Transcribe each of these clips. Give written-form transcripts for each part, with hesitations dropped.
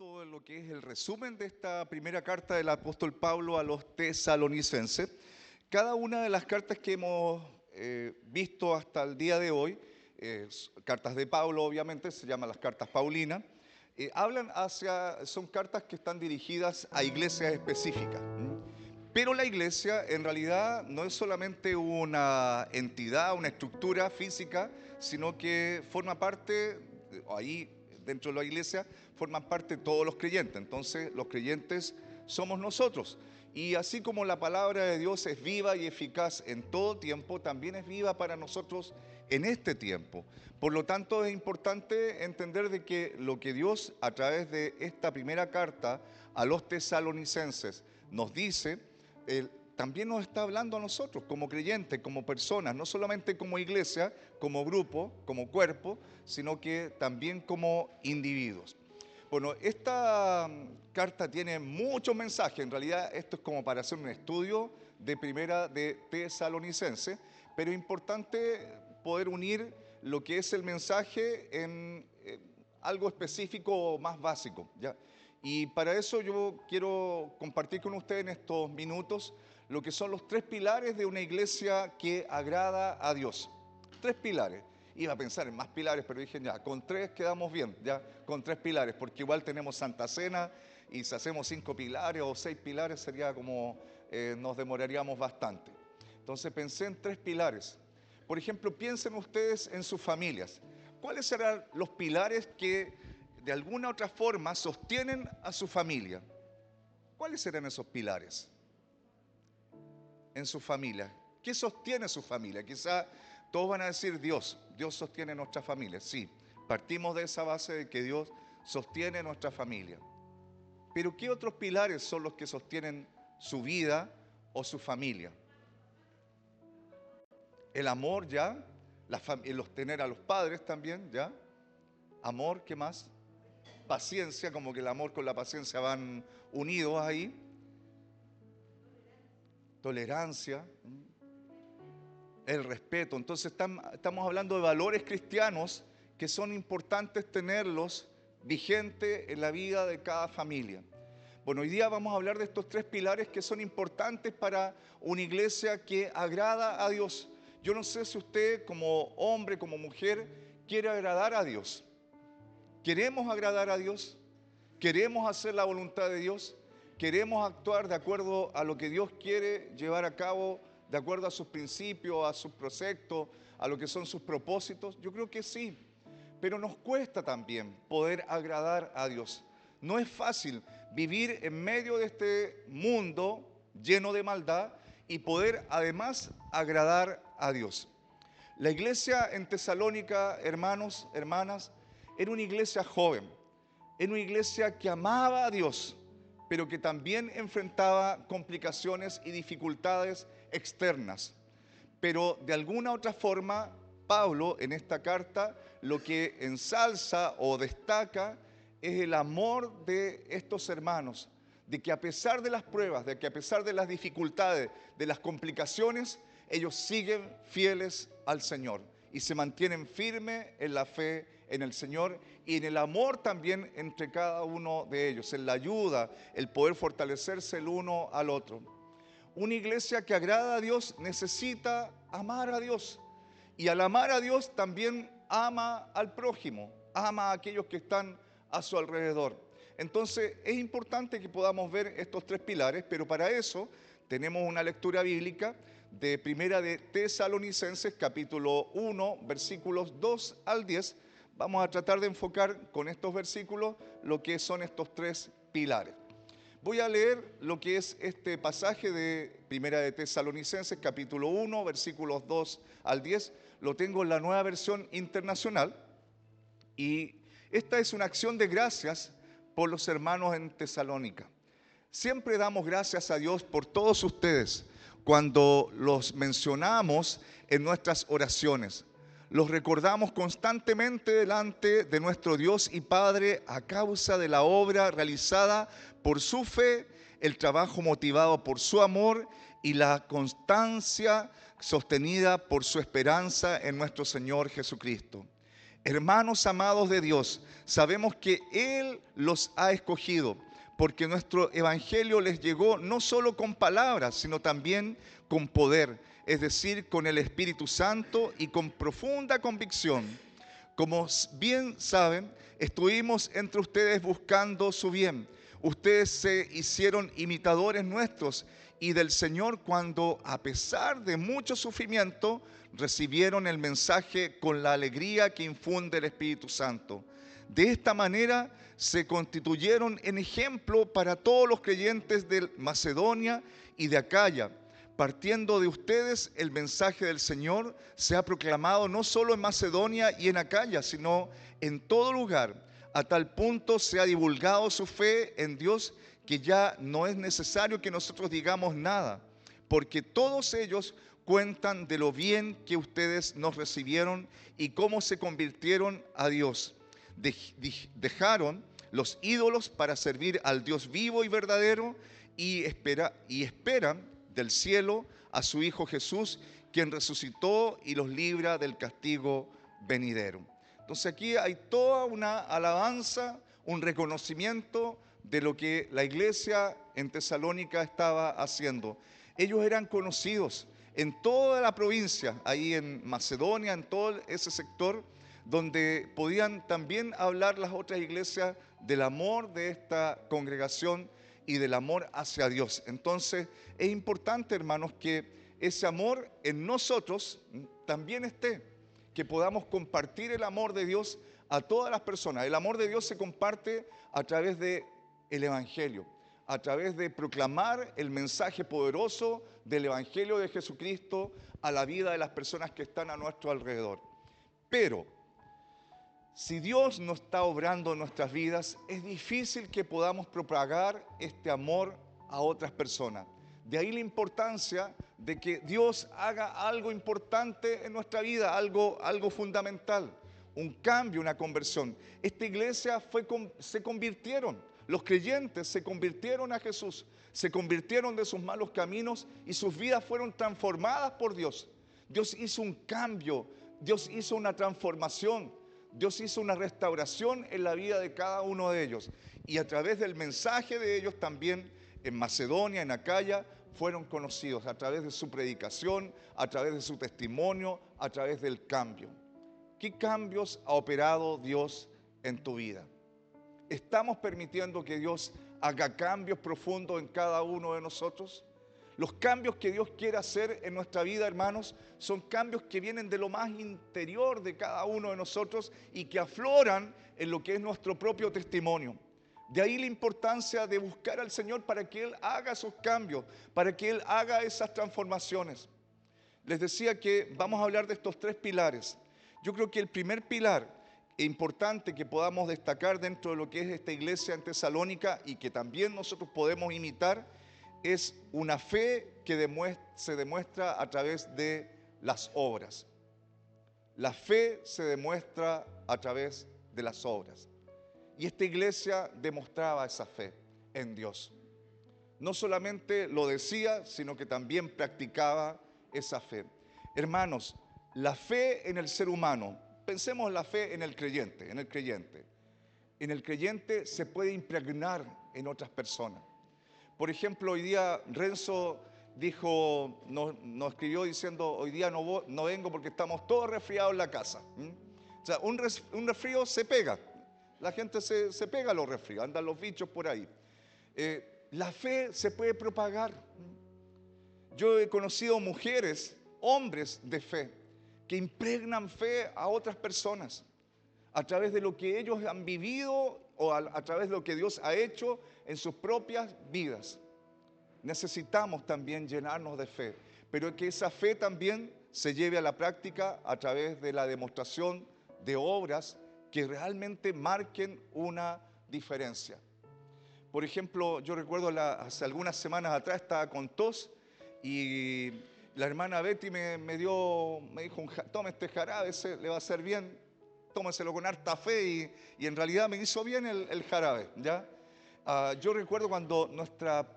todo lo que es el resumen de esta primera carta del apóstol Pablo a los tesalonicenses. Cada una de las cartas que hemos visto hasta el día de hoy, cartas de Pablo obviamente, se llaman las cartas paulinas, son cartas que están dirigidas a iglesias específicas. Pero la iglesia en realidad no es solamente una entidad, una estructura física, sino que forma parte, ahí dentro de la iglesia, forman parte todos los creyentes. Entonces los creyentes somos nosotros. Y así como la palabra de Dios es viva y eficaz en todo tiempo, también es viva para nosotros en este tiempo. Por lo tanto, es importante entender de que lo que Dios a través de esta primera carta a los tesalonicenses nos dice, también nos está hablando a nosotros como creyentes, como personas, no solamente como iglesia, como grupo, como cuerpo, sino que también como individuos. Bueno, esta carta tiene muchos mensajes. En realidad esto es como para hacer un estudio de primera de Tesalonicenses, pero es importante poder unir lo que es el mensaje en algo específico o más básico, ¿ya? Y para eso yo quiero compartir con ustedes en estos minutos lo que son los tres pilares de una iglesia que agrada a Dios. Tres pilares. Iba a pensar en más pilares, pero dije ya, con tres quedamos bien, ya, con tres pilares, porque igual tenemos Santa Cena y si hacemos 5 pilares o 6 pilares sería como, nos demoraríamos bastante. Entonces pensé en tres pilares. Por ejemplo, piensen ustedes en sus familias. ¿Cuáles serán los pilares que de alguna u otra forma sostienen a su familia? ¿Cuáles serán esos pilares en su familia? ¿Qué sostiene su familia? Quizá todos van a decir Dios sostiene nuestra familia. Sí, partimos de esa base de que Dios sostiene nuestra familia. Pero ¿qué otros pilares son los que sostienen su vida o su familia? El amor, ¿ya? El tener a los padres también, ¿ya? Amor, ¿qué más? Paciencia, como que el amor con la paciencia van unidos ahí. Tolerancia, el respeto. Entonces estamos hablando de valores cristianos que son importantes tenerlos vigentes en la vida de cada familia. Bueno, hoy día vamos a hablar de estos tres pilares que son importantes para una iglesia que agrada a Dios. Yo no sé si usted como hombre, como mujer, quiere agradar a Dios. ¿Queremos agradar a Dios? ¿Queremos hacer la voluntad de Dios? ¿Queremos actuar de acuerdo a lo que Dios quiere llevar a cabo, de acuerdo a sus principios, a sus preceptos, a lo que son sus propósitos? Yo creo que sí, pero nos cuesta también poder agradar a Dios. No es fácil vivir en medio de este mundo lleno de maldad y poder además agradar a Dios. La iglesia en Tesalónica, hermanos, hermanas, era una iglesia joven, era una iglesia que amaba a Dios, pero que también enfrentaba complicaciones y dificultades externas. Pero de alguna otra forma, Pablo en esta carta lo que ensalza o destaca es el amor de estos hermanos, de que a pesar de las pruebas, de que a pesar de las dificultades, de las complicaciones, ellos siguen fieles al Señor y se mantienen firmes en la fe en el Señor y en el amor también entre cada uno de ellos, en la ayuda, el poder fortalecerse el uno al otro. Una iglesia que agrada a Dios necesita amar a Dios y al amar a Dios también ama al prójimo, ama a aquellos que están a su alrededor. Entonces es importante que podamos ver estos tres pilares, pero para eso tenemos una lectura bíblica de Primera de Tesalonicenses, capítulo 1, versículos 2 al 10. Vamos a tratar de enfocar con estos versículos lo que son estos tres pilares. Voy a leer lo que es este pasaje de Primera de Tesalonicenses, capítulo 1, versículos 2 al 10. Lo tengo en la Nueva Versión Internacional. Y esta es una acción de gracias por los hermanos en Tesalónica. Siempre damos gracias a Dios por todos ustedes cuando los mencionamos en nuestras oraciones. Los recordamos constantemente delante de nuestro Dios y Padre a causa de la obra realizada por su fe, el trabajo motivado por su amor y la constancia sostenida por su esperanza en nuestro Señor Jesucristo. Hermanos amados de Dios, sabemos que Él los ha escogido, porque nuestro evangelio les llegó no solo con palabras, sino también con poder, es decir, con el Espíritu Santo y con profunda convicción. Como bien saben, estuvimos entre ustedes buscando su bien. Ustedes se hicieron imitadores nuestros y del Señor cuando, a pesar de mucho sufrimiento, recibieron el mensaje con la alegría que infunde el Espíritu Santo. De esta manera se constituyeron en ejemplo para todos los creyentes de Macedonia y de Acaya. Partiendo de ustedes, el mensaje del Señor se ha proclamado no solo en Macedonia y en Acaya, sino en todo lugar. A tal punto se ha divulgado su fe en Dios que ya no es necesario que nosotros digamos nada, porque todos ellos cuentan de lo bien que ustedes nos recibieron y cómo se convirtieron a Dios. Dejaron los ídolos para servir al Dios vivo y verdadero y esperan del cielo a su Hijo Jesús, quien resucitó y los libra del castigo venidero. Entonces aquí hay toda una alabanza, un reconocimiento de lo que la iglesia en Tesalónica estaba haciendo. Ellos eran conocidos en toda la provincia, ahí en Macedonia, en todo ese sector, donde podían también hablar las otras iglesias del amor de esta congregación y del amor hacia Dios. Entonces es importante, hermanos, que ese amor en nosotros también esté, que podamos compartir el amor de Dios a todas las personas. El amor de Dios se comparte a través del Evangelio, a través de proclamar el mensaje poderoso del Evangelio de Jesucristo a la vida de las personas que están a nuestro alrededor. Pero si Dios no está obrando en nuestras vidas, es difícil que podamos propagar este amor a otras personas. De ahí la importancia de que Dios haga algo importante en nuestra vida, algo fundamental, un cambio, una conversión. Esta iglesia se convirtieron, los creyentes se convirtieron a Jesús, se convirtieron de sus malos caminos y sus vidas fueron transformadas por Dios. Dios hizo un cambio, Dios hizo una transformación. Dios hizo una restauración en la vida de cada uno de ellos. Y a través del mensaje de ellos también en Macedonia, en Acaya, fueron conocidos a través de su predicación, a través de su testimonio, a través del cambio. ¿Qué cambios ha operado Dios en tu vida? ¿Estamos permitiendo que Dios haga cambios profundos en cada uno de nosotros? Los cambios que Dios quiere hacer en nuestra vida, hermanos, son cambios que vienen de lo más interior de cada uno de nosotros y que afloran en lo que es nuestro propio testimonio. De ahí la importancia de buscar al Señor para que Él haga esos cambios, para que Él haga esas transformaciones. Les decía que vamos a hablar de estos tres pilares. Yo creo que el primer pilar importante que podamos destacar dentro de lo que es esta iglesia en Tesalónica y que también nosotros podemos imitar es una fe que se demuestra a través de las obras. La fe se demuestra a través de las obras. Y esta iglesia demostraba esa fe en Dios. No solamente lo decía, sino que también practicaba esa fe. Hermanos, la fe en el ser humano, pensemos en la fe en el creyente, en el creyente. En el creyente se puede impregnar en otras personas. Por ejemplo, hoy día Renzo dijo, nos escribió diciendo, hoy día no vengo porque estamos todos resfriados en la casa. O sea, un resfrío se pega. La gente se pega a los resfríos, andan los bichos por ahí. La fe se puede propagar. Yo he conocido mujeres, hombres de fe, que impregnan fe a otras personas a través de lo que ellos han vivido o a través de lo que Dios ha hecho en sus propias vidas. Necesitamos también llenarnos de fe, pero que esa fe también se lleve a la práctica a través de la demostración de obras que realmente marquen una diferencia. Por ejemplo, yo recuerdo hace algunas semanas atrás estaba con tos y la hermana Betty me dijo, tome este jarabe, le va a hacer bien, tómeselo con harta fe y en realidad me hizo bien el jarabe, ¿ya? Yo recuerdo cuando nuestra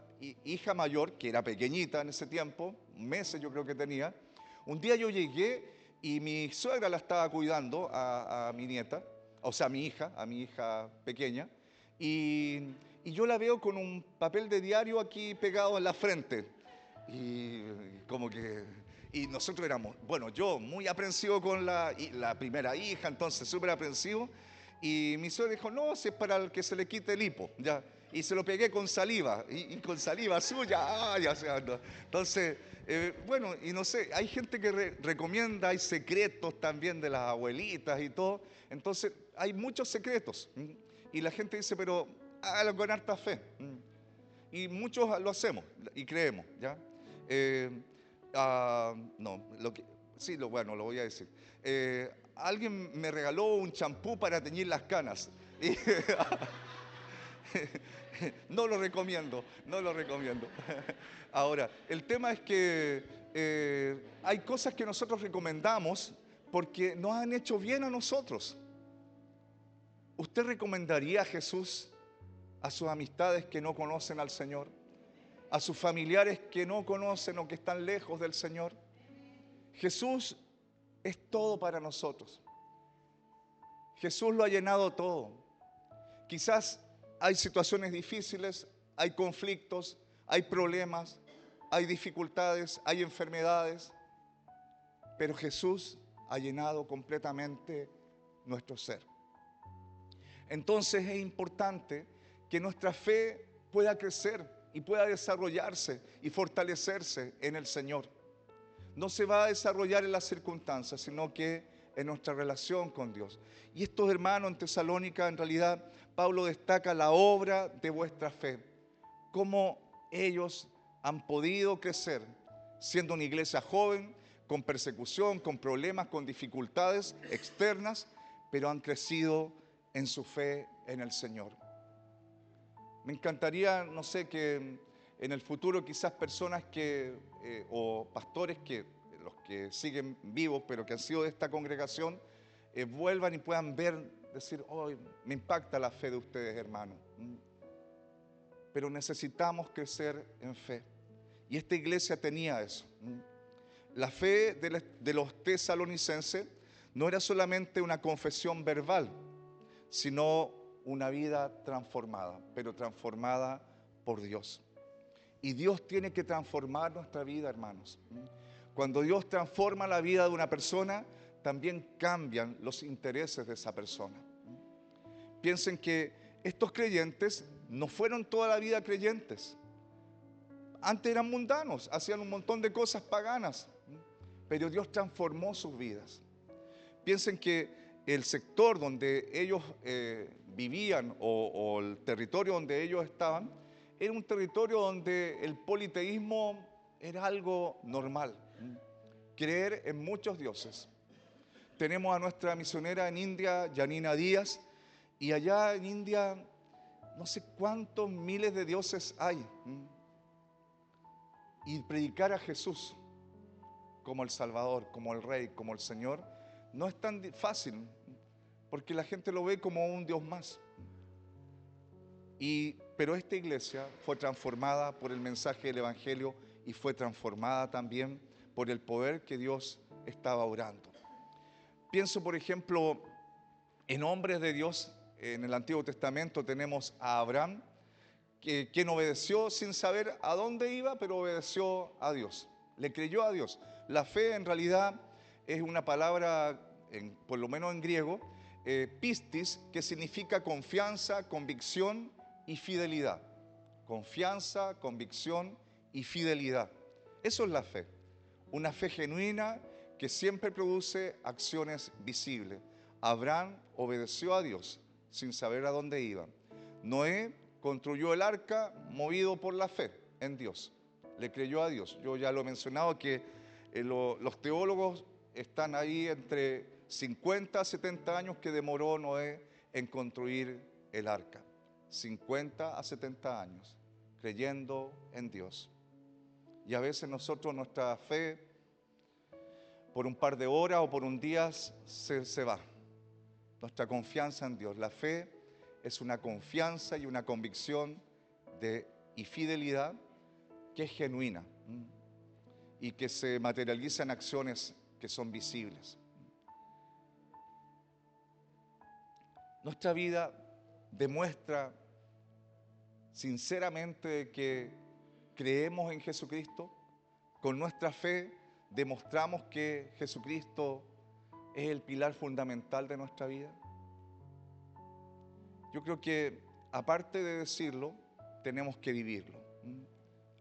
hija mayor, que era pequeñita en ese tiempo, meses yo creo que tenía, un día yo llegué Y mi suegra la estaba cuidando a mi nieta, o sea, a mi hija pequeña, y yo la veo con un papel de diario aquí pegado en la frente. Y como que, y nosotros éramos, bueno, yo muy aprensivo con la primera hija, entonces súper aprensivo. Y mi suegra dijo, no, si es para el que se le quite el hipo, ya. Y se lo pegué con saliva, y con saliva suya, ay, o sea, no. Entonces, bueno, y no sé, hay gente que recomienda, hay secretos también de las abuelitas y todo. Entonces, hay muchos secretos. Y la gente dice, pero hágalo con harta fe. Y muchos lo hacemos y creemos, ¿ya? Eh, no, sí, bueno, lo voy a decir. Alguien me regaló un champú para teñir las canas. Y no lo recomiendo, no lo recomiendo. Ahora, el tema es que hay cosas que nosotros recomendamos porque nos han hecho bien a nosotros. ¿Usted recomendaría a Jesús a sus amistades que no conocen al Señor? ¿A sus familiares que no conocen o que están lejos del Señor? Jesús es todo para nosotros. Jesús lo ha llenado todo. Quizás hay situaciones difíciles, hay conflictos, hay problemas, hay dificultades, hay enfermedades, pero Jesús ha llenado completamente nuestro ser. Entonces es importante que nuestra fe pueda crecer y pueda desarrollarse y fortalecerse en el Señor. No se va a desarrollar en las circunstancias, sino que en nuestra relación con Dios. Y estos hermanos en Tesalónica, en realidad, Pablo destaca la obra de vuestra fe, cómo ellos han podido crecer siendo una iglesia joven, con persecución, con problemas, con dificultades externas, pero han crecido en su fe en el Señor. Me encantaría, no sé, que en el futuro quizás personas o pastores los que siguen vivos, pero que han sido de esta congregación, vuelvan y puedan ver, decir, oh, me impacta la fe de ustedes, hermanos. Pero necesitamos crecer en fe. Y esta iglesia tenía eso. La fe de los tesalonicenses no era solamente una confesión verbal, sino una vida transformada, pero transformada por Dios. Y Dios tiene que transformar nuestra vida, hermanos. Cuando Dios transforma la vida de una persona, también cambian los intereses de esa persona. Piensen que estos creyentes no fueron toda la vida creyentes. Antes eran mundanos, hacían un montón de cosas paganas, pero Dios transformó sus vidas. Piensen que el sector donde ellos vivían o el territorio donde ellos estaban era un territorio donde el politeísmo era algo normal, creer en muchos dioses. Tenemos a nuestra misionera en India, Janina Díaz, y allá en India no sé cuántos miles de dioses hay. Y predicar a Jesús como el Salvador, como el Rey, como el Señor, no es tan fácil, porque la gente lo ve como un Dios más. Pero esta iglesia fue transformada por el mensaje del Evangelio y fue transformada también por el poder que Dios estaba obrando. Pienso, por ejemplo, en hombres de Dios. En el Antiguo Testamento tenemos a Abraham, quien obedeció sin saber a dónde iba, pero obedeció a Dios, le creyó a Dios. La fe en realidad es una palabra, por lo menos en griego, pistis, que significa confianza, convicción y fidelidad. Confianza, convicción y fidelidad. Eso es la fe. Una fe genuina que siempre produce acciones visibles. Abraham obedeció a Dios sin saber a dónde iba. Noé construyó el arca movido por la fe en Dios. Le creyó a Dios. Yo ya lo he mencionado que los teólogos están ahí entre 50 a 70 años que demoró Noé en construir el arca. 50 a 70 años creyendo en Dios. Y a veces nosotros, nuestra fe, por un par de horas o por un día se va. Nuestra confianza en Dios. La fe es una confianza y una convicción y fidelidad que es genuina y que se materializa en acciones que son visibles. Nuestra vida demuestra sinceramente que creemos en Jesucristo. Con nuestra fe demostramos que Jesucristo es el pilar fundamental de nuestra vida. Yo creo que aparte de decirlo, tenemos que vivirlo.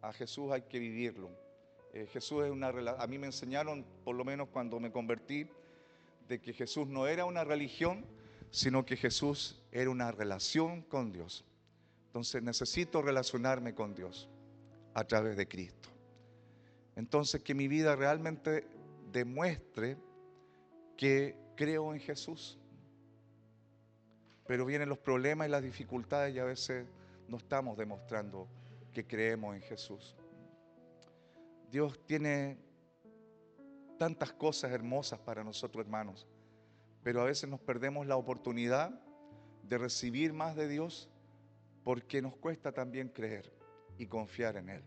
A Jesús hay que vivirlo. Jesús es a mí me enseñaron, por lo menos cuando me convertí, de que Jesús no era una religión, sino que Jesús era una relación con Dios. Entonces necesito relacionarme con Dios a través de Cristo. Entonces que mi vida realmente demuestre que creo en Jesús. Pero vienen los problemas y las dificultades y a veces no estamos demostrando que creemos en Jesús. Dios tiene tantas cosas hermosas para nosotros, hermanos, pero a veces nos perdemos la oportunidad de recibir más de Dios porque nos cuesta también creer y confiar en Él.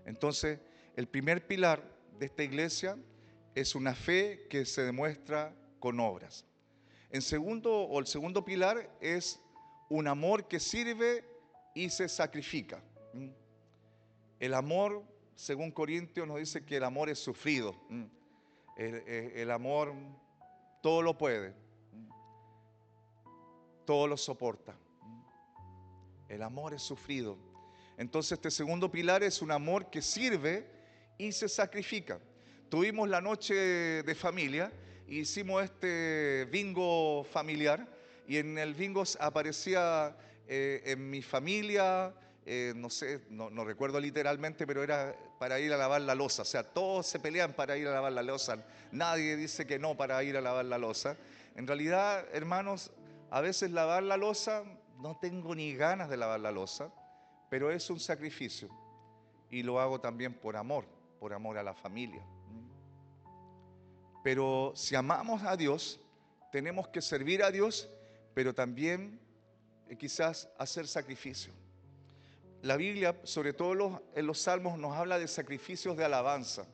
Entonces, el primer pilar de esta iglesia es una fe que se demuestra con obras. El segundo pilar es un amor que sirve y se sacrifica. El amor, según Corintios, nos dice que el amor es sufrido. El amor todo lo puede, todo lo soporta. El amor es sufrido. Entonces este segundo pilar es un amor que sirve y se sacrifica. Tuvimos la noche de familia, hicimos este bingo familiar y en el bingo aparecía en mi familia, no sé, no recuerdo literalmente, pero era para ir a lavar la loza. O sea, todos se pelean para ir a lavar la loza. Nadie dice que no para ir a lavar la loza. En realidad, hermanos, a veces lavar la loza, no tengo ni ganas de lavar la loza, pero es un sacrificio y lo hago también por amor a la familia. Pero si amamos a Dios, tenemos que servir a Dios, pero también quizás hacer sacrificio. La Biblia, sobre todo en los Salmos, nos habla de sacrificios de alabanza.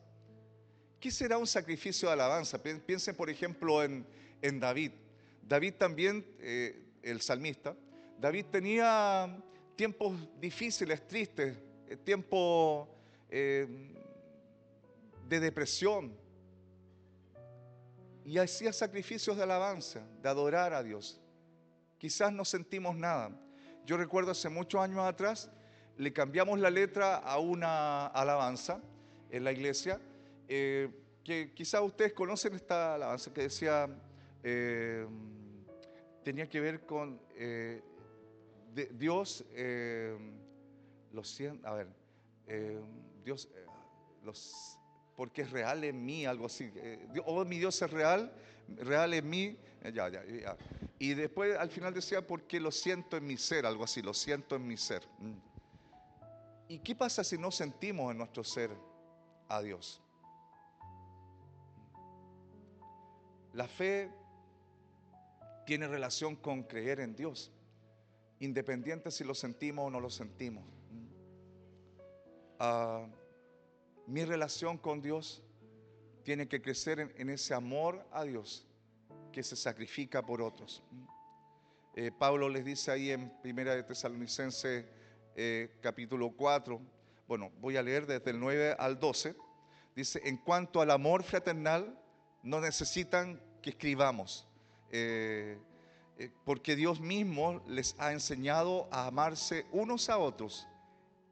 ¿Qué será un sacrificio de alabanza? Piensen, por ejemplo, en David. David también, el salmista, David tenía tiempos difíciles, tristes, tiempos de depresión. Y hacía sacrificios de alabanza, de adorar a Dios. Quizás no sentimos nada. Yo recuerdo hace muchos años atrás, le cambiamos la letra a una alabanza en la iglesia, que quizás ustedes conocen esta alabanza que decía, tenía que ver con Dios, Dios, porque es real en mí, algo así. Mi Dios es real en mí, ya. Y después al final decía, porque lo siento en mi ser, algo así, lo siento en mi ser. ¿Y qué pasa si no sentimos en nuestro ser a Dios? La fe tiene relación con creer en Dios, independiente si lo sentimos o no lo sentimos. Mi relación con Dios tiene que crecer en ese amor a Dios que se sacrifica por otros. Pablo les dice ahí en 1 de Tesalonicenses capítulo 4, bueno, voy a leer desde el 9 al 12, dice, en cuanto al amor fraternal, no necesitan que escribamos, porque Dios mismo les ha enseñado a amarse unos a otros.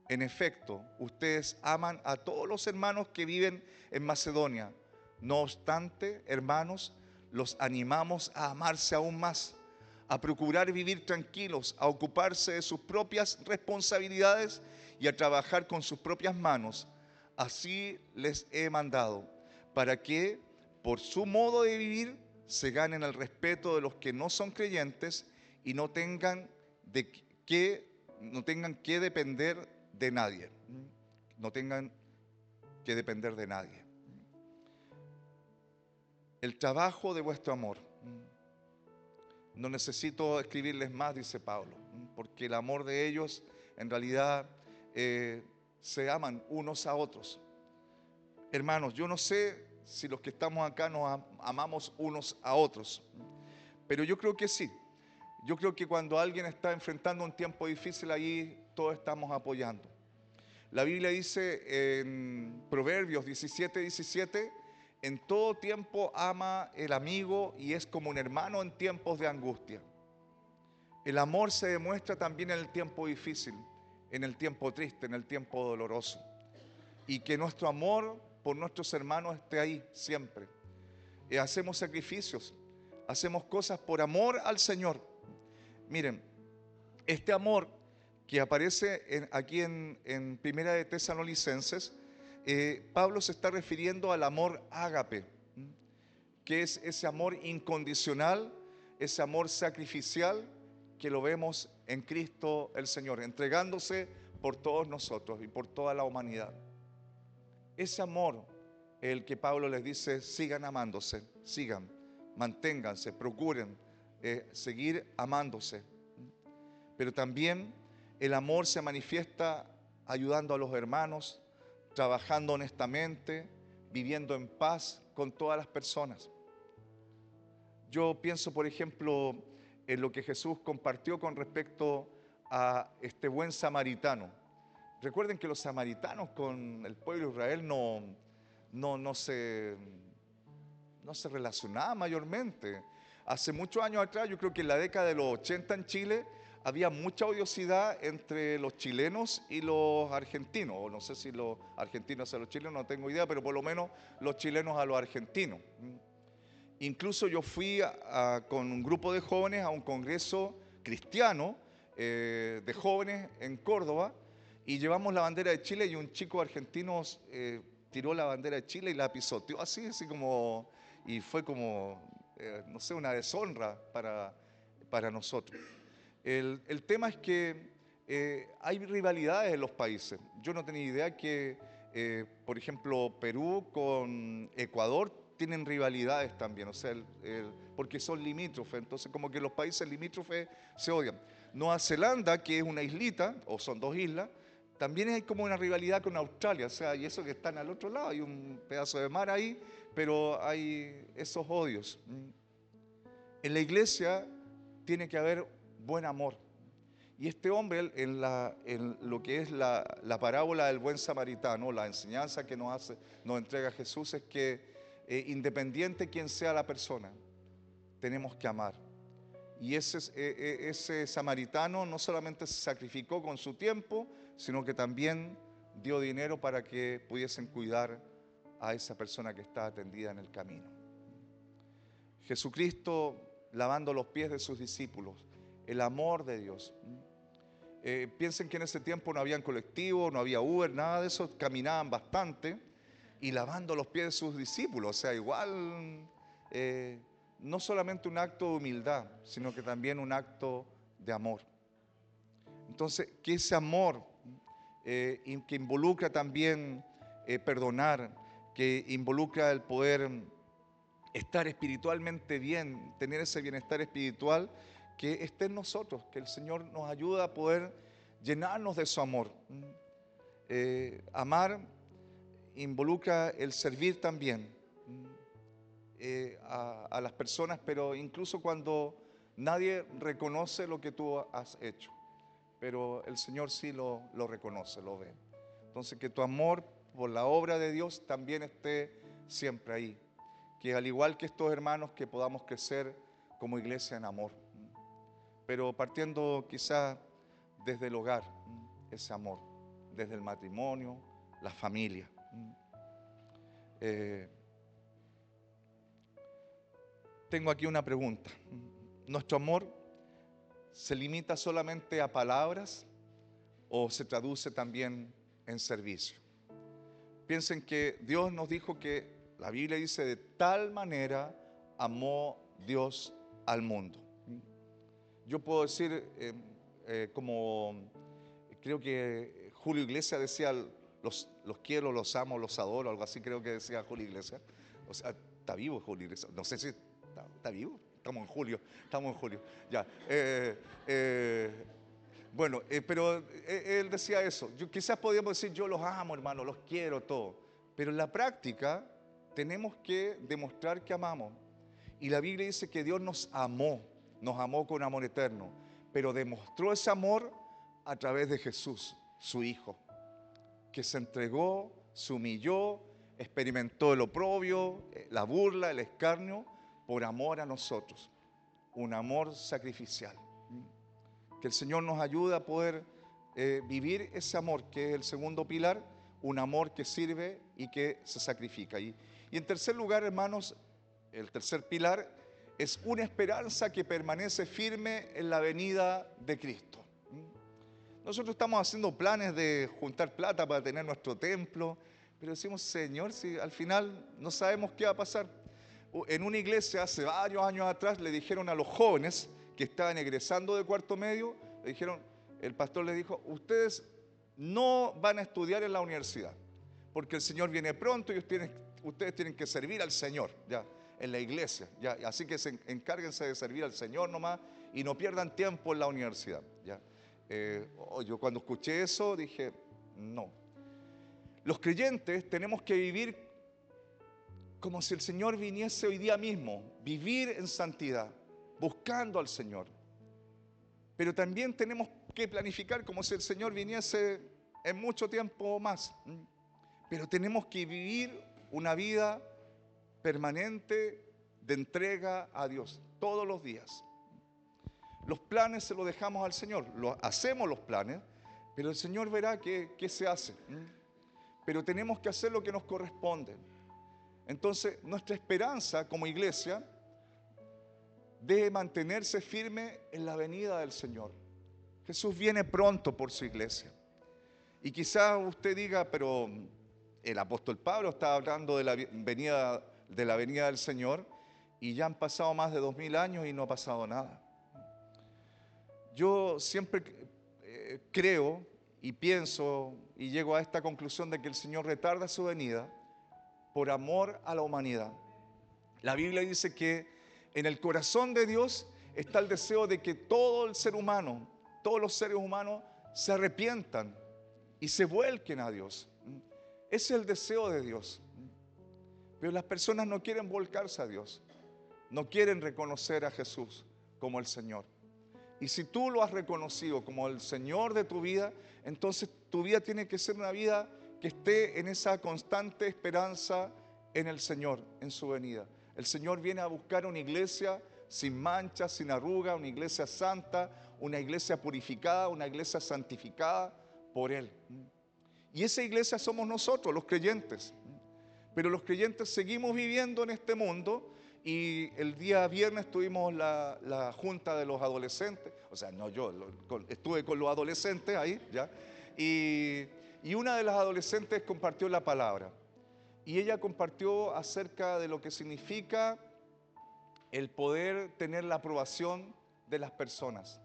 En efecto, ustedes aman a todos los hermanos que viven en Macedonia. No obstante, hermanos, los animamos a amarse aún más, a procurar vivir tranquilos, a ocuparse de sus propias responsabilidades y a trabajar con sus propias manos. Así les he mandado, para que, por su modo de vivir, se ganen el respeto de los que no son creyentes y no tengan que depender de nadie. No tengan que depender de nadie. El trabajo de vuestro amor. No necesito escribirles más, dice Pablo, porque el amor de ellos en realidad se aman unos a otros. Hermanos, yo no sé si los que estamos acá nos amamos unos a otros. Pero yo creo que sí. Yo creo que cuando alguien está enfrentando un tiempo difícil, ahí todos estamos apoyando. La Biblia dice en Proverbios 17:17, en todo tiempo ama el amigo y es como un hermano en tiempos de angustia. El amor se demuestra también en el tiempo difícil, en el tiempo triste, en el tiempo doloroso. Y que nuestro amor por nuestros hermanos esté ahí siempre. Hacemos sacrificios, hacemos cosas por amor al Señor. Miren, este amor que aparece aquí en Primera de Tesalonicenses, Pablo se está refiriendo al amor ágape, que es ese amor incondicional, ese amor sacrificial que lo vemos en Cristo el Señor, entregándose por todos nosotros y por toda la humanidad. Ese amor, el que Pablo les dice, sigan amándose, sigan, manténganse, procuren seguir amándose. Pero también el amor se manifiesta ayudando a los hermanos, trabajando honestamente, viviendo en paz con todas las personas. Yo pienso, por ejemplo, en lo que Jesús compartió con respecto a este buen samaritano. Recuerden que los samaritanos con el pueblo de Israel no se relacionaban mayormente. Hace muchos años atrás, yo creo que en la década de los 80 en Chile, había mucha odiosidad entre los chilenos y los argentinos. O no sé si los argentinos a los chilenos, no tengo idea, pero por lo menos los chilenos a los argentinos. Incluso yo fui con un grupo de jóvenes a un congreso cristiano de jóvenes en Córdoba y llevamos la bandera de Chile y un chico argentino tiró la bandera de Chile y la pisoteó así como, y fue como, no sé, una deshonra para nosotros. El tema es que hay rivalidades en los países. Yo no tenía idea que, por ejemplo, Perú con Ecuador tienen rivalidades también, o sea, porque son limítrofes, entonces como que los países limítrofes se odian. Nueva Zelanda, que es una islita, o son dos islas, también hay como una rivalidad con Australia, o sea, y eso que están al otro lado, hay un pedazo de mar ahí, pero hay esos odios. En la iglesia tiene que haber buen amor. Y este hombre, en lo que es la parábola del buen samaritano, la enseñanza que nos entrega Jesús es que independiente quien sea la persona, tenemos que amar. Y ese samaritano no solamente se sacrificó con su tiempo, sino que también dio dinero para que pudiesen cuidar a esa persona que está atendida en el camino. Jesucristo lavando los pies de sus discípulos, el amor de Dios. Piensen que en ese tiempo no habían colectivo, no había Uber, nada de eso, caminaban bastante y lavando los pies de sus discípulos, o sea, igual no solamente un acto de humildad, sino que también un acto de amor. Entonces, que ese amor que involucra también perdonar, que involucra el poder estar espiritualmente bien, tener ese bienestar espiritual, que esté en nosotros, que el Señor nos ayude a poder llenarnos de su amor. Amar involucra el servir también a las personas, pero incluso cuando nadie reconoce lo que tú has hecho, pero el Señor sí lo reconoce, lo ve. Entonces, que tu amor por la obra de Dios también esté siempre ahí. Que al igual que estos hermanos, que podamos crecer como iglesia en amor. Pero partiendo quizá desde el hogar, ese amor, desde el matrimonio, la familia. Tengo aquí una pregunta. ¿Nuestro amor se limita solamente a palabras o se traduce también en servicio? Piensen que Dios nos dijo que, la Biblia dice, de tal manera amó Dios al mundo. Yo puedo decir, como creo que Julio Iglesias decía, los quiero, los amo, los adoro, algo así creo que decía Julio Iglesias. O sea, está vivo Julio Iglesias, no sé si está vivo, estamos en julio, ya. Bueno, pero él decía eso. Quizás podríamos decir, yo los amo, hermano, los quiero, todo. Pero en la práctica, tenemos que demostrar que amamos. Y la Biblia dice que Dios nos amó con amor eterno, pero demostró ese amor a través de Jesús, su Hijo, que se entregó, se humilló, experimentó el oprobio, la burla, el escarnio, por amor a nosotros. Un amor sacrificial. Que el Señor nos ayude a poder vivir ese amor, que es el segundo pilar, un amor que sirve y que se sacrifica. Y en tercer lugar, hermanos, el tercer pilar es una esperanza que permanece firme en la venida de Cristo. Nosotros estamos haciendo planes de juntar plata para tener nuestro templo, pero decimos, Señor, si al final no sabemos qué va a pasar. En una iglesia hace varios años atrás le dijeron a los jóvenes que estaban egresando de cuarto medio, le dijeron, el pastor les dijo, ustedes no van a estudiar en la universidad, porque el Señor viene pronto y ustedes tienen que servir al Señor, ya, en la iglesia, ya, así que encárguense de servir al Señor nomás y no pierdan tiempo en la universidad, ya. Yo cuando escuché eso dije, no. Los creyentes tenemos que vivir como si el Señor viniese hoy día mismo, vivir en santidad, buscando al Señor. Pero también tenemos que planificar como si el Señor viniese en mucho tiempo más. Pero tenemos que vivir una vida permanente de entrega a Dios todos los días. Los planes se los dejamos al Señor, hacemos los planes, pero el Señor verá qué se hace. Pero tenemos que hacer lo que nos corresponde. Entonces, nuestra esperanza como iglesia debe mantenerse firme en la venida del Señor. Jesús viene pronto por su iglesia. Y quizás usted diga, pero el apóstol Pablo está hablando de la venida del Señor y ya han pasado más de 2000 años y no ha pasado nada. Yo siempre creo y pienso y llego a esta conclusión de que el Señor retarda su venida por amor a la humanidad. La Biblia dice que en el corazón de Dios está el deseo de que todo el ser humano, todos los seres humanos se arrepientan y se vuelquen a Dios. Ese es el deseo de Dios. Pero las personas no quieren volcarse a Dios, no quieren reconocer a Jesús como el Señor. Y si tú lo has reconocido como el Señor de tu vida, entonces tu vida tiene que ser una vida que esté en esa constante esperanza en el Señor, en su venida. El Señor viene a buscar una iglesia sin mancha, sin arruga, una iglesia santa, una iglesia purificada, una iglesia santificada por Él. Y esa iglesia somos nosotros, los creyentes. Pero los creyentes seguimos viviendo en este mundo. Y el día viernes tuvimos la junta de los adolescentes, o sea, no yo, estuve con los adolescentes ahí, ¿ya? Y una de las adolescentes compartió la palabra. Y ella compartió acerca de lo que significa el poder tener la aprobación de las personas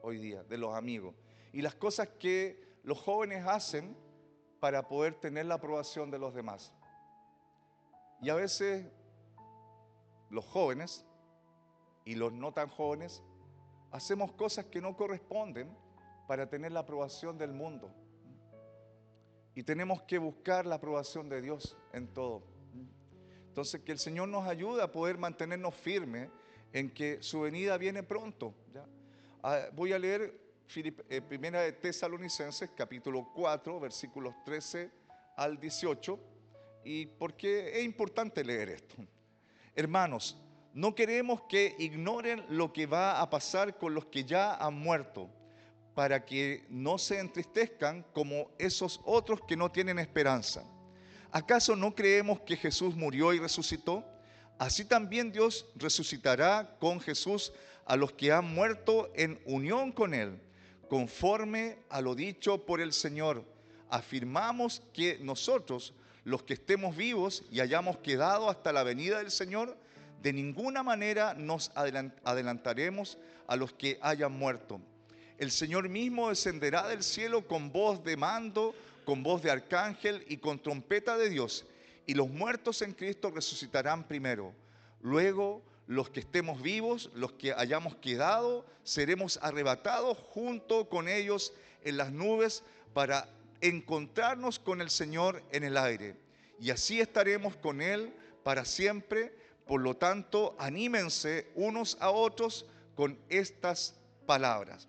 hoy día, de los amigos. Y las cosas que los jóvenes hacen para poder tener la aprobación de los demás. Y a veces los jóvenes y los no tan jóvenes hacemos cosas que no corresponden para tener la aprobación del mundo. Y tenemos que buscar la aprobación de Dios en todo. Entonces, que el Señor nos ayude a poder mantenernos firmes en que su venida viene pronto, ¿ya? Voy a leer Primera de Tesalonicenses, capítulo 4, versículos 13 al 18. ¿Y por qué es importante leer esto? Hermanos, no queremos que ignoren lo que va a pasar con los que ya han muerto, para que no se entristezcan como esos otros que no tienen esperanza. ¿Acaso no creemos que Jesús murió y resucitó? Así también Dios resucitará con Jesús a los que han muerto en unión con Él, conforme a lo dicho por el Señor. Afirmamos que nosotros, los que estemos vivos y hayamos quedado hasta la venida del Señor, de ninguna manera nos adelantaremos a los que hayan muerto. El Señor mismo descenderá del cielo con voz de mando, con voz de arcángel y con trompeta de Dios, y los muertos en Cristo resucitarán primero. Luego, los que estemos vivos, los que hayamos quedado, seremos arrebatados junto con ellos en las nubes para encontrarnos con el Señor en el aire. Y así estaremos con Él para siempre. Por lo tanto, anímense unos a otros con estas palabras.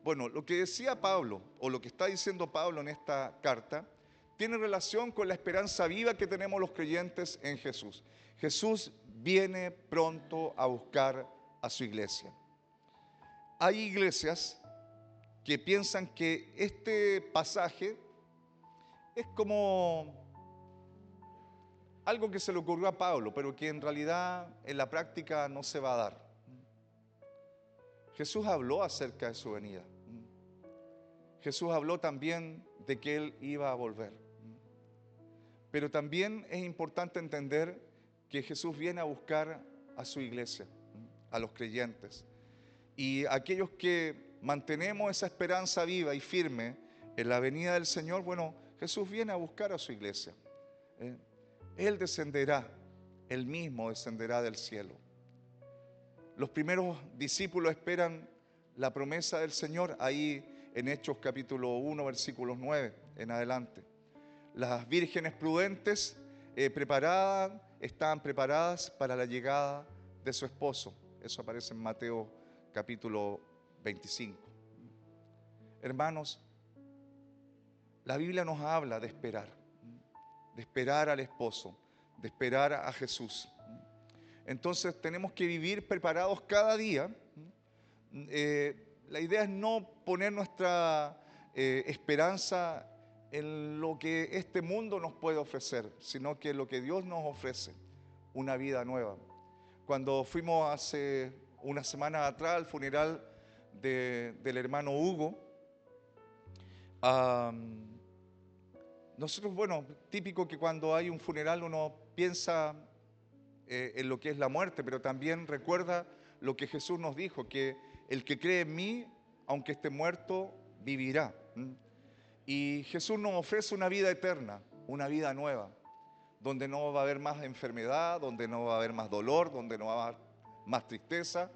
Bueno, lo que decía Pablo, o lo que está diciendo Pablo en esta carta, tiene relación con la esperanza viva que tenemos los creyentes en Jesús. Jesús viene pronto a buscar a su iglesia. Hay iglesias que piensan que este pasaje es como algo que se le ocurrió a Pablo, pero que en realidad en la práctica no se va a dar. Jesús habló acerca de su venida. Jesús habló también de que Él iba a volver. Pero también es importante entender que Jesús viene a buscar a su iglesia, a los creyentes. Y aquellos que mantenemos esa esperanza viva y firme en la venida del Señor, bueno, Jesús viene a buscar a su iglesia. Él descenderá, Él mismo descenderá del cielo. Los primeros discípulos esperan la promesa del Señor ahí en Hechos capítulo 1, versículos 9 en adelante. Las vírgenes prudentes estaban preparadas para la llegada de su esposo. Eso aparece en Mateo capítulo 25. Hermanos, la Biblia nos habla de esperar al esposo, de esperar a Jesús. Entonces tenemos que vivir preparados cada día. La idea es no poner nuestra esperanza en lo que este mundo nos puede ofrecer, sino que lo que Dios nos ofrece, una vida nueva. Cuando fuimos hace una semana atrás al funeral del hermano Hugo, nosotros, bueno, típico que cuando hay un funeral uno piensa en lo que es la muerte, pero también recuerda lo que Jesús nos dijo, que el que cree en mí, aunque esté muerto, vivirá. Y Jesús nos ofrece una vida eterna, una vida nueva, donde no va a haber más enfermedad, donde no va a haber más dolor, donde no va a haber más tristeza,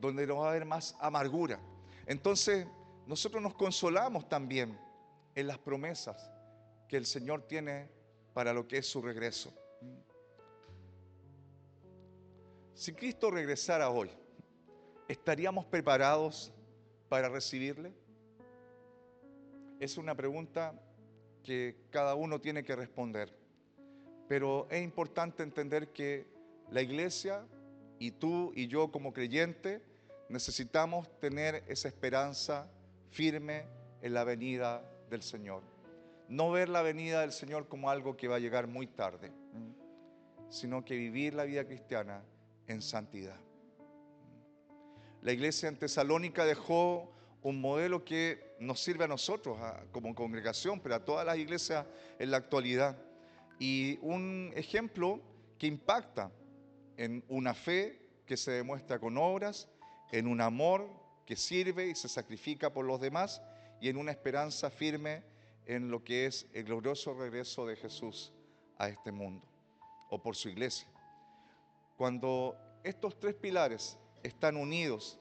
donde no va a haber más amargura. Entonces, nosotros nos consolamos también en las promesas que el Señor tiene para lo que es su regreso. Si Cristo regresara hoy, ¿estaríamos preparados para recibirle? Es una pregunta que cada uno tiene que responder. Pero es importante entender que la iglesia y tú y yo como creyente necesitamos tener esa esperanza firme en la venida del Señor. No ver la venida del Señor como algo que va a llegar muy tarde, sino que vivir la vida cristiana en santidad. La iglesia en Tesalónica dejó un modelo que nos sirve a nosotros como congregación, pero a todas las iglesias en la actualidad. Y un ejemplo que impacta en una fe que se demuestra con obras, en un amor que sirve y se sacrifica por los demás, y en una esperanza firme en lo que es el glorioso regreso de Jesús a este mundo, o por su iglesia. Cuando estos tres pilares están unidos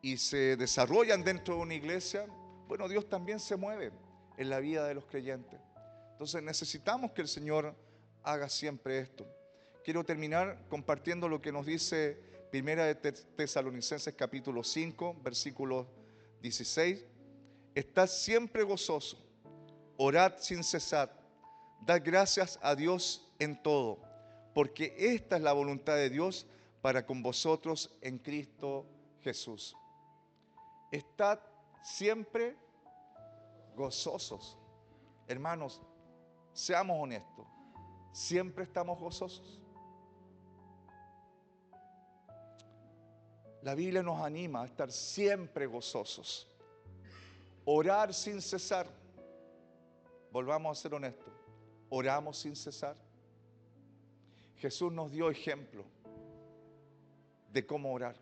y se desarrollan dentro de una iglesia, bueno, Dios también se mueve en la vida de los creyentes. Entonces necesitamos que el Señor haga siempre esto. Quiero terminar compartiendo lo que nos dice Primera de Tesalonicenses capítulo 5, versículo 16. Estad siempre gozoso, orad sin cesar, dad gracias a Dios en todo, porque esta es la voluntad de Dios para con vosotros en Cristo Jesús. Estad siempre gozosos. Hermanos, seamos honestos, ¿siempre estamos gozosos? La Biblia nos anima a estar siempre gozosos. Orar sin cesar. Volvamos a ser honestos. Oramos sin cesar. Jesús nos dio ejemplo de cómo orar.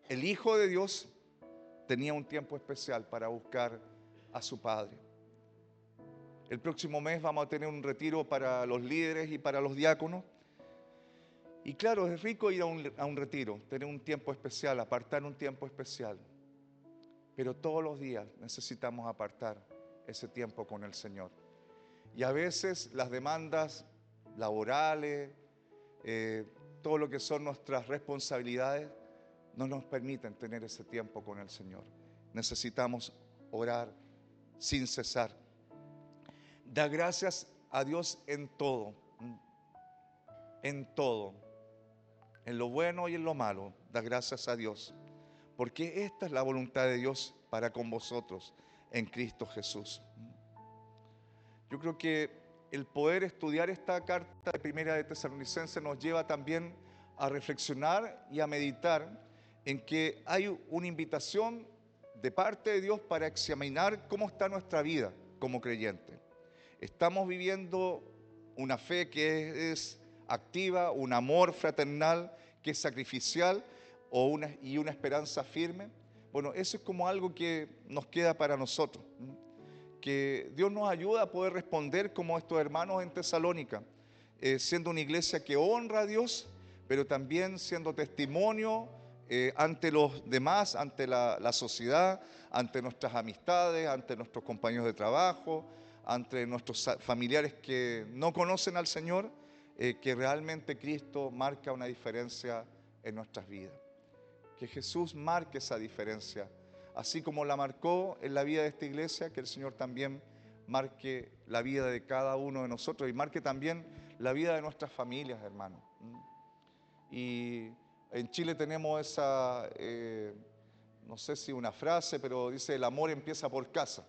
El Hijo de Dios tenía un tiempo especial para buscar a su Padre. El próximo mes vamos a tener un retiro para los líderes y para los diáconos. Y claro, es rico ir a un retiro, tener un tiempo especial, apartar un tiempo especial. Pero todos los días necesitamos apartar ese tiempo con el Señor. Y a veces las demandas laborales, todo lo que son nuestras responsabilidades, no nos permiten tener ese tiempo con el Señor. Necesitamos orar sin cesar. Da gracias a Dios en todo, en lo bueno y en lo malo. Da gracias a Dios, porque esta es la voluntad de Dios para con vosotros en Cristo Jesús. Yo creo que el poder estudiar esta carta de Primera de Tesalonicenses nos lleva también a reflexionar y a meditar en que hay una invitación de parte de Dios para examinar cómo está nuestra vida como creyente. Estamos viviendo una fe que es activa, un amor fraternal que es sacrificial y una esperanza firme. Bueno, eso es como algo que nos queda para nosotros. Que Dios nos ayuda a poder responder como estos hermanos en Tesalónica, siendo una iglesia que honra a Dios, pero también siendo testimonio ante los demás, ante la sociedad, ante nuestras amistades, ante nuestros compañeros de trabajo, ante nuestros familiares que no conocen al Señor, que realmente Cristo marca una diferencia en nuestras vidas. Que Jesús marque esa diferencia, así como la marcó en la vida de esta iglesia, que el Señor también marque la vida de cada uno de nosotros y marque también la vida de nuestras familias, hermanos. Y en Chile tenemos esa, no sé si una frase, pero dice: el amor empieza por casa.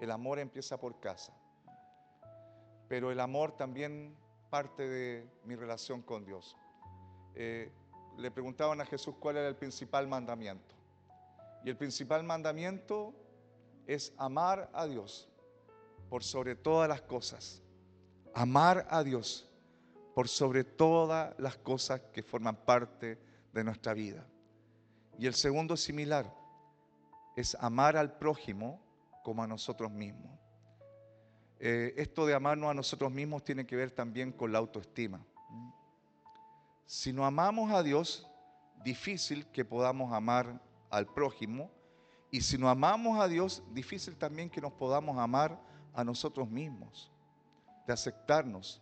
El amor empieza por casa. Pero el amor también parte de mi relación con Dios. Le preguntaban a Jesús cuál era el principal mandamiento. Y el principal mandamiento es amar a Dios por sobre todas las cosas. Amar a Dios por sobre todas las cosas que forman parte de nuestra vida. Y el segundo es similar, es amar al prójimo como a nosotros mismos. Esto de amarnos a nosotros mismos tiene que ver también con la autoestima. Si no amamos a Dios, difícil que podamos amar al prójimo, y si no amamos a Dios, difícil también que nos podamos amar a nosotros mismos, de aceptarnos,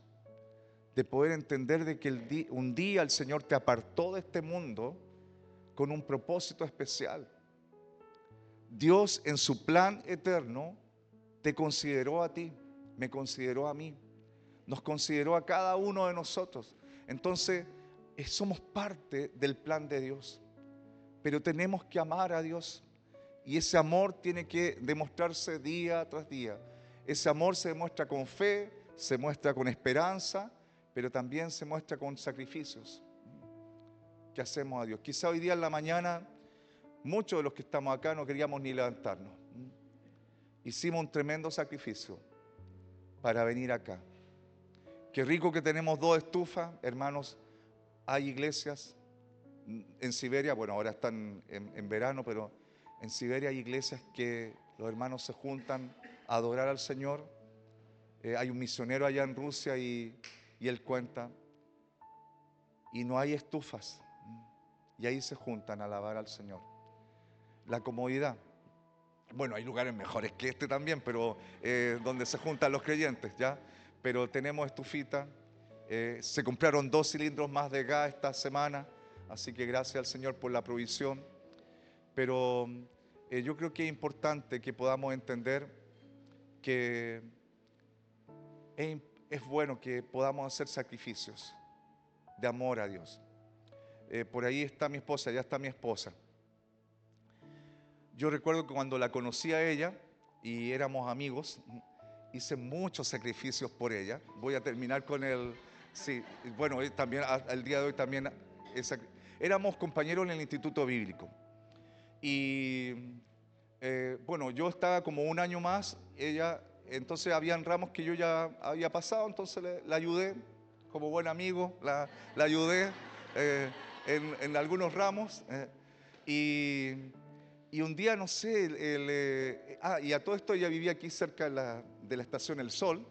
de poder entender de que un día el Señor te apartó de este mundo con un propósito especial. Dios en su plan eterno te consideró a ti, me consideró a mí, nos consideró a cada uno de nosotros. Entonces, somos parte del plan de Dios, pero tenemos que amar a Dios y ese amor tiene que demostrarse día tras día. Ese amor se demuestra con fe, se muestra con esperanza, pero también se muestra con sacrificios que hacemos a Dios. Quizá hoy día en la mañana muchos de los que estamos acá no queríamos ni levantarnos. Hicimos un tremendo sacrificio para venir acá. Qué rico que tenemos 2 estufas, hermanos. Hay iglesias en Siberia, bueno, ahora están en verano, pero en Siberia hay iglesias que los hermanos se juntan a adorar al Señor. Hay un misionero allá en Rusia y él cuenta, y no hay estufas, y ahí se juntan a alabar al Señor. La comodidad. Bueno, hay lugares mejores que este también, pero donde se juntan los creyentes, ¿ya? Pero tenemos estufita. Se compraron 2 cilindros más de gas esta semana, así que gracias al Señor por la provisión. Pero yo creo que es importante que podamos entender que es bueno que podamos hacer sacrificios de amor a Dios. Por ahí está mi esposa, ya está mi esposa. Yo recuerdo que cuando la conocí a ella y éramos amigos, hice muchos sacrificios por ella. Voy a terminar con el... Sí, bueno, también al día de hoy también éramos compañeros en el Instituto Bíblico. Y bueno, yo estaba como un año más, ella, entonces habían ramos que yo ya había pasado, entonces la ayudé como buen amigo, la ayudé en algunos ramos. Y un día, no sé, y a todo esto ella vivía aquí cerca de la Estación El Sol.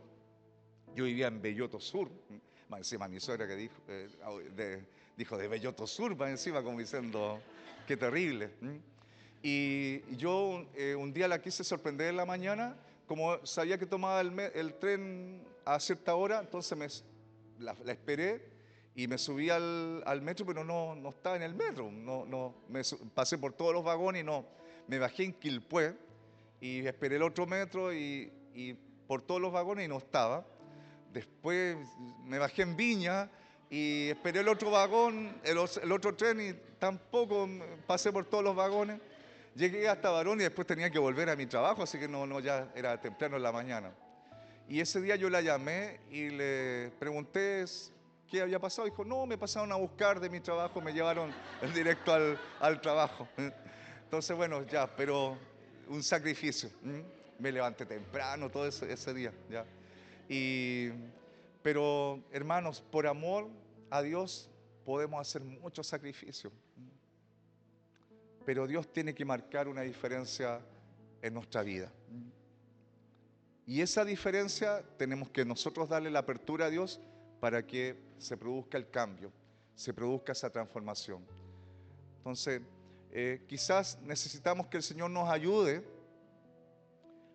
Yo vivía en Belloto Sur. Más encima mi suegra que dijo de Belloto Sur, más encima como diciendo, qué terrible. Y yo un día la quise sorprender en la mañana, como sabía que tomaba el tren a cierta hora, entonces la esperé Y me subí al metro, pero no estaba en el metro. Pasé por todos los vagones y no. Me bajé en Quilpué y esperé el otro metro y por todos los vagones y no estaba. Después me bajé en Viña y esperé el otro vagón, el otro tren y tampoco pasé por todos los vagones. Llegué hasta Barón y después tenía que volver a mi trabajo, así que ya era temprano en la mañana. Y ese día yo la llamé y le pregunté qué había pasado. Dijo, no, me pasaron a buscar de mi trabajo, me llevaron directo al trabajo. Entonces, bueno, ya, pero un sacrificio. Me levanté temprano todo ese día, ya. Pero, hermanos, por amor a Dios podemos hacer muchos sacrificios. Pero Dios tiene que marcar una diferencia en nuestra vida. Y esa diferencia tenemos que nosotros darle la apertura a Dios para que se produzca el cambio, se produzca esa transformación. Entonces, quizás necesitamos que el Señor nos ayude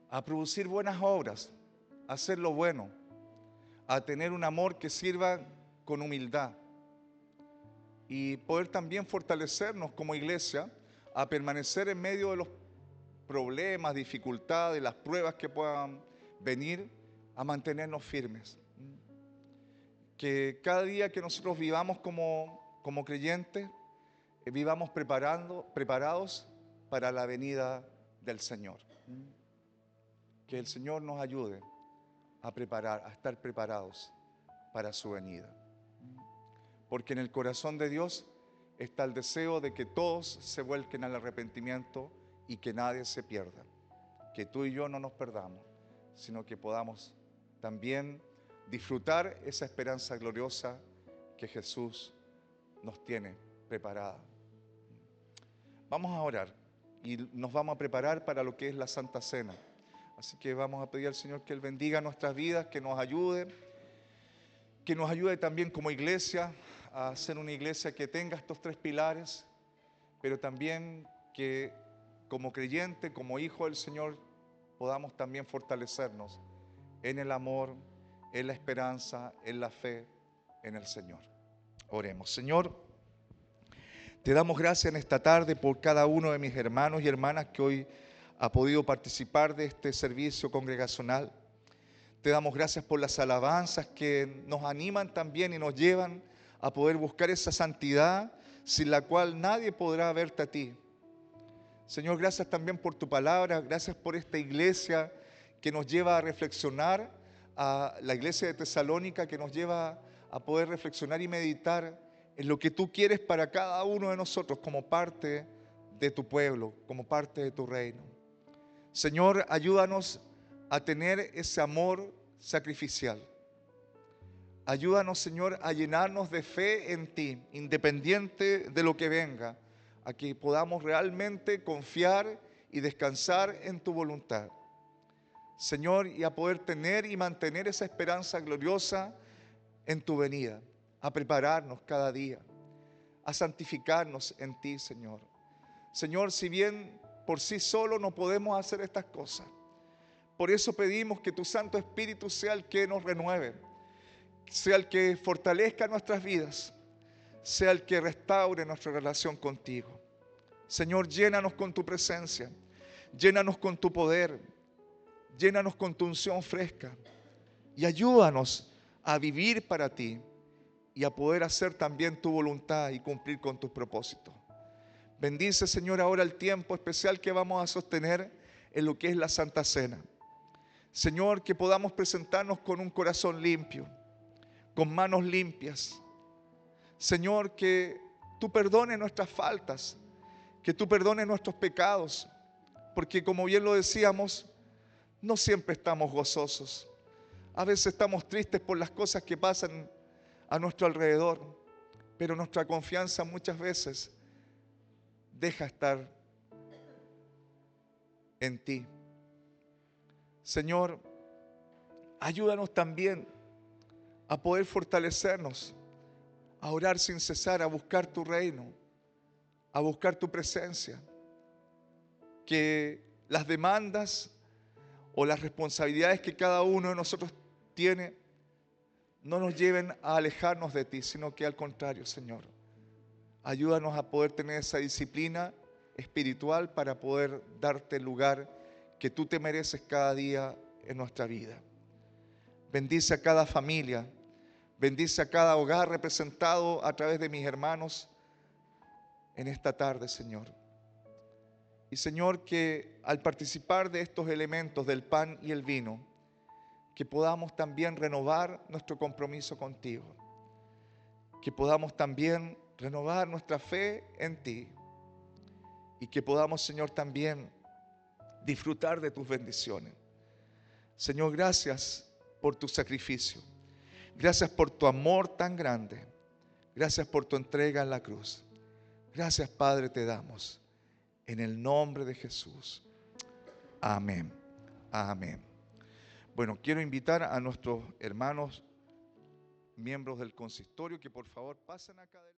a producir buenas obras, a hacer lo bueno, a tener un amor que sirva con humildad y poder también fortalecernos como iglesia a permanecer en medio de los problemas, dificultades, las pruebas que puedan venir, a mantenernos firmes. Que cada día que nosotros vivamos como creyentes, vivamos preparados para la venida del Señor. Que el Señor nos ayude a estar preparados para su venida. Porque en el corazón de Dios está el deseo de que todos se vuelquen al arrepentimiento y que nadie se pierda. Que tú y yo no nos perdamos, sino que podamos también disfrutar esa esperanza gloriosa que Jesús nos tiene preparada. Vamos a orar y nos vamos a preparar para lo que es la Santa Cena. Así que vamos a pedir al Señor que Él bendiga nuestras vidas, que nos ayude también como iglesia a ser una iglesia que tenga estos tres pilares, pero también que como creyente, como hijo del Señor, podamos también fortalecernos en el amor, en la esperanza, en la fe, en el Señor. Oremos. Señor, te damos gracias en esta tarde por cada uno de mis hermanos y hermanas que hoy ha podido participar de este servicio congregacional. Te damos gracias por las alabanzas que nos animan también y nos llevan a poder buscar esa santidad sin la cual nadie podrá verte a ti. Señor, gracias también por tu palabra, gracias por esta iglesia que nos lleva a reflexionar, a la iglesia de Tesalónica que nos lleva a poder reflexionar y meditar en lo que tú quieres para cada uno de nosotros como parte de tu pueblo, como parte de tu reino. Señor, ayúdanos a tener ese amor sacrificial. Ayúdanos, Señor, a llenarnos de fe en ti, independiente de lo que venga, a que podamos realmente confiar y descansar en tu voluntad. Señor, y a poder tener y mantener esa esperanza gloriosa en tu venida, a prepararnos cada día, a santificarnos en ti, Señor. Señor, si bien por sí solo no podemos hacer estas cosas, por eso pedimos que tu Santo Espíritu sea el que nos renueve, sea el que fortalezca nuestras vidas, sea el que restaure nuestra relación contigo. Señor, llénanos con tu presencia, llénanos con tu poder, llénanos con tu unción fresca y ayúdanos a vivir para ti y a poder hacer también tu voluntad y cumplir con tus propósitos. Bendice, Señor, ahora el tiempo especial que vamos a sostener en lo que es la Santa Cena. Señor, que podamos presentarnos con un corazón limpio, con manos limpias. Señor, que tú perdones nuestras faltas, que tú perdones nuestros pecados, porque como bien lo decíamos, no siempre estamos gozosos. A veces estamos tristes por las cosas que pasan a nuestro alrededor, pero nuestra confianza muchas veces deja estar en ti. Señor, ayúdanos también a poder fortalecernos, a orar sin cesar, a buscar tu reino, a buscar tu presencia. Que las demandas o las responsabilidades que cada uno de nosotros tiene no nos lleven a alejarnos de ti, sino que al contrario, Señor, ayúdanos a poder tener esa disciplina espiritual para poder darte el lugar que tú te mereces cada día en nuestra vida. Bendice a cada familia, bendice a cada hogar representado a través de mis hermanos en esta tarde, Señor. Y Señor, que al participar de estos elementos del pan y el vino, que podamos también renovar nuestro compromiso contigo, que podamos también renovar nuestra fe en ti y que podamos, Señor, también disfrutar de tus bendiciones. Señor, gracias por tu sacrificio, gracias por tu amor tan grande, gracias por tu entrega en la cruz. Gracias, Padre, te damos en el nombre de Jesús. Amén. Amén. Bueno, quiero invitar a nuestros hermanos miembros del consistorio que por favor pasen acá.